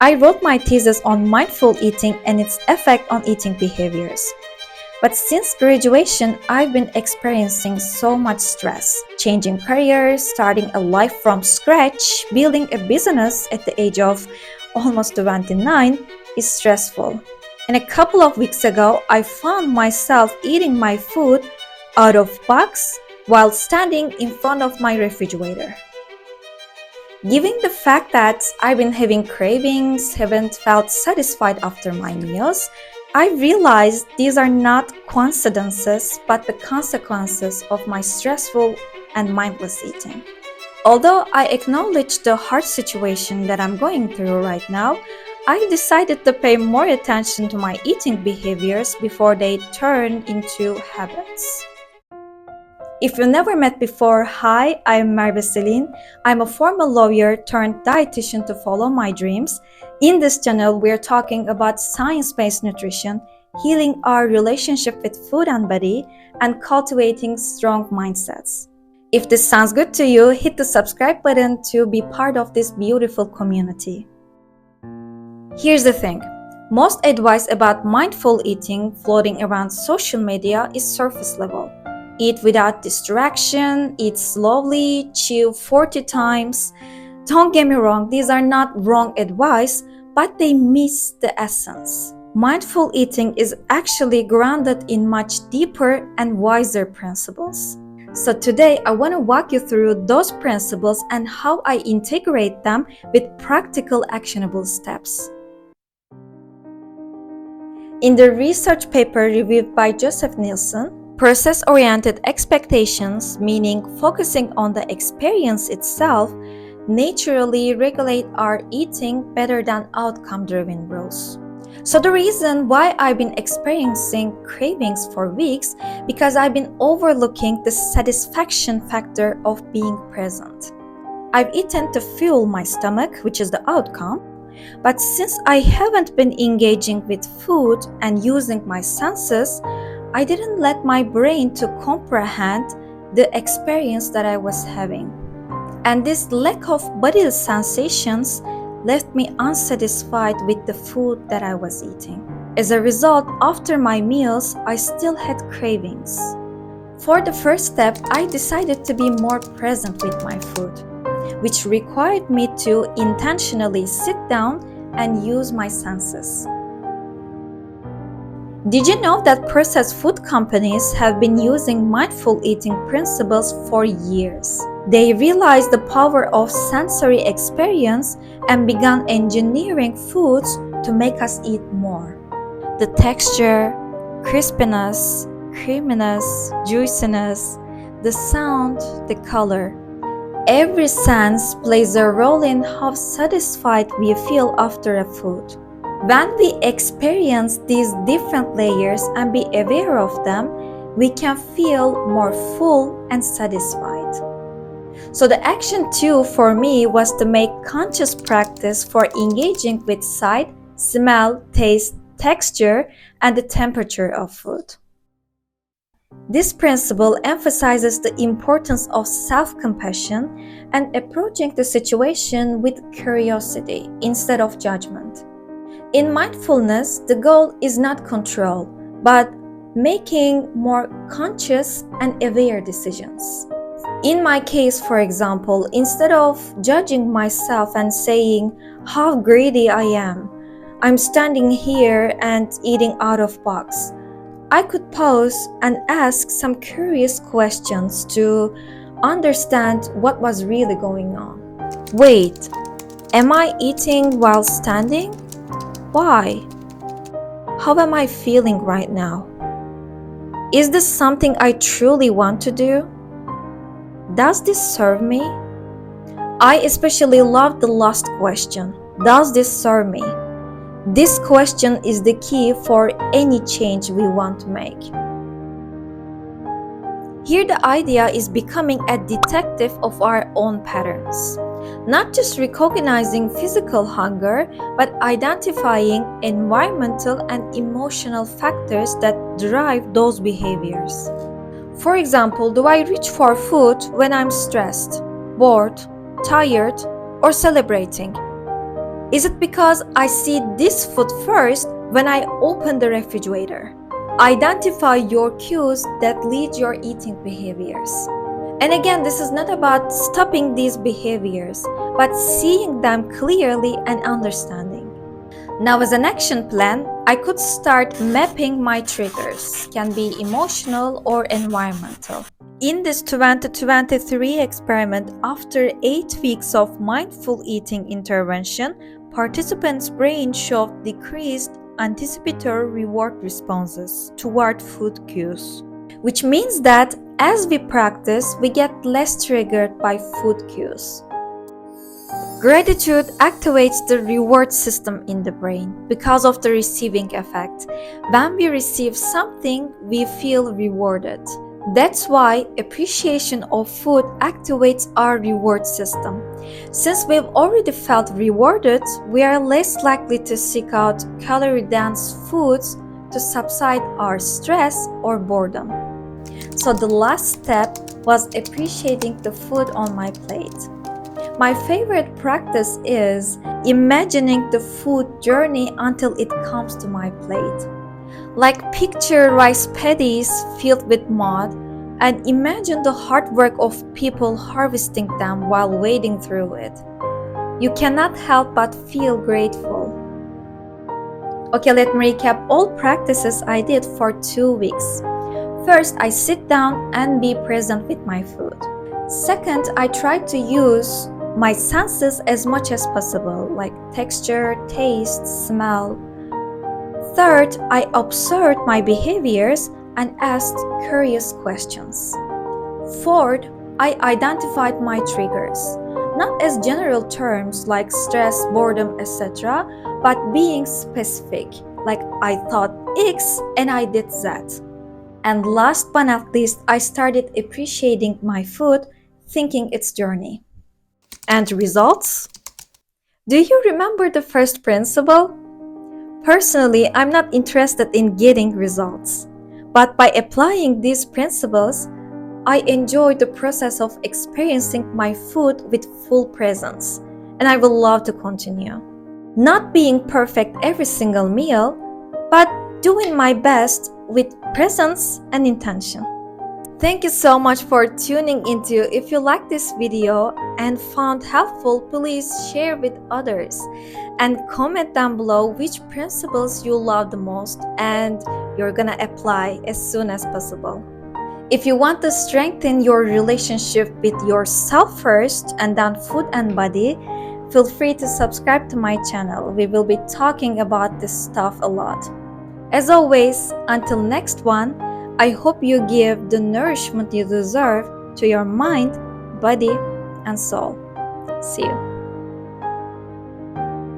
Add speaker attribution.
Speaker 1: I wrote my thesis on mindful eating and its effect on eating behaviors. But since graduation, I've been experiencing so much stress. Changing careers, starting a life from scratch, building a business at the age of almost 29 is stressful. And a couple of weeks ago, I found myself eating my food out of box while standing in front of my refrigerator. Given the fact that I've been having cravings, haven't felt satisfied after my meals, I realized these are not coincidences but the consequences of my stressful and mindless eating. Although I acknowledge the hard situation that I'm going through right now, I decided to pay more attention to my eating behaviors before they turn into habits. If you never met before, hi, I'm Merve Selin. I'm a former lawyer turned dietitian to follow my dreams. In this channel, we're talking about science-based nutrition, healing our relationship with food and body, and cultivating strong mindsets. If this sounds good to you, hit the subscribe button to be part of this beautiful community. Here's the thing. Most advice about mindful eating floating around social media is surface level. Eat without distraction, eat slowly, chew 40 times. Don't get me wrong, these are not wrong advice, but they miss the essence. Mindful eating is actually grounded in much deeper and wiser principles. So today, I want to walk you through those principles and how I integrate them with practical actionable steps. In the research paper reviewed by Joseph Nielsen, process-oriented expectations, meaning focusing on the experience itself, naturally regulate our eating better than outcome-driven rules. So the reason why I've been experiencing cravings for weeks because I've been overlooking the satisfaction factor of being present. I've eaten to fuel my stomach, which is the outcome, but since I haven't been engaging with food and using my senses, I didn't let my brain to comprehend the experience that I was having. And this lack of bodily sensations left me unsatisfied with the food that I was eating. As a result, after my meals, I still had cravings. For the first step, I decided to be more present with my food, which required me to intentionally sit down and use my senses. Did you know that processed food companies have been using mindful eating principles for years? They realized the power of sensory experience and began engineering foods to make us eat more. The texture, crispiness, creaminess, juiciness, the sound, the color. Every sense plays a role in how satisfied we feel after a food. When we experience these different layers and be aware of them, we can feel more full and satisfied. So the action 2 for me was to make conscious practice for engaging with sight, smell, taste, texture, and the temperature of food. This principle emphasizes the importance of self-compassion and approaching the situation with curiosity instead of judgment. In mindfulness, the goal is not control, but making more conscious and aware decisions. In my case, for example, instead of judging myself and saying how greedy I am, I'm standing here and eating out of box, I could pause and ask some curious questions to understand what was really going on. Wait, am I eating while standing? Why? How am I feeling right now? Is this something I truly want to do? Does this serve me? I especially love the last question. Does this serve me? This question is the key for any change we want to make. Here the idea is becoming a detective of our own patterns. Not just recognizing physical hunger, but identifying environmental and emotional factors that drive those behaviors. For example, do I reach for food when I'm stressed, bored, tired, or celebrating? Is it because I see this food first when I open the refrigerator? Identify your cues that lead your eating behaviors. And again, this is not about stopping these behaviors, but seeing them clearly and understanding. Now, as an action plan, I could start mapping my triggers, can be emotional or environmental. In this 2023 experiment, after 8 weeks of mindful eating intervention, participants' brains showed decreased anticipatory reward responses toward food cues, which means that as we practice, we get less triggered by food cues. Gratitude activates the reward system in the brain because of the receiving effect. When we receive something, we feel rewarded. That's why appreciation of food activates our reward system. Since we've already felt rewarded, we are less likely to seek out calorie-dense foods to subside our stress or boredom. So the last step was appreciating the food on my plate. My favorite practice is imagining the food journey until it comes to my plate. Like picture rice paddies filled with mud and imagine the hard work of people harvesting them while wading through it. You cannot help but feel grateful. Okay, let me recap all practices I did for 2 weeks. First, I sit down and be present with my food. Second, I try to use my senses as much as possible, like texture, taste, smell. Third, I observed my behaviors and asked curious questions. Fourth, I identified my triggers, not as general terms like stress, boredom, etc., but being specific, like I thought X and I did Z. And last but not least, I started appreciating my food, thinking its journey. And results? Do you remember the first principle? Personally, I'm not interested in getting results. But by applying these principles, I enjoy the process of experiencing my food with full presence, and I will love to continue. Not being perfect every single meal, but doing my best with presence and intention. Thank you so much for tuning into. If you like this video and found helpful, please share with others and comment down below which principles you love the most and you're gonna apply as soon as possible. If you want to strengthen your relationship with yourself first and then food and body, feel free to subscribe to my channel. We will be talking about this stuff a lot. As always, until next one, I hope you give the nourishment you deserve to your mind, body, and soul. See you.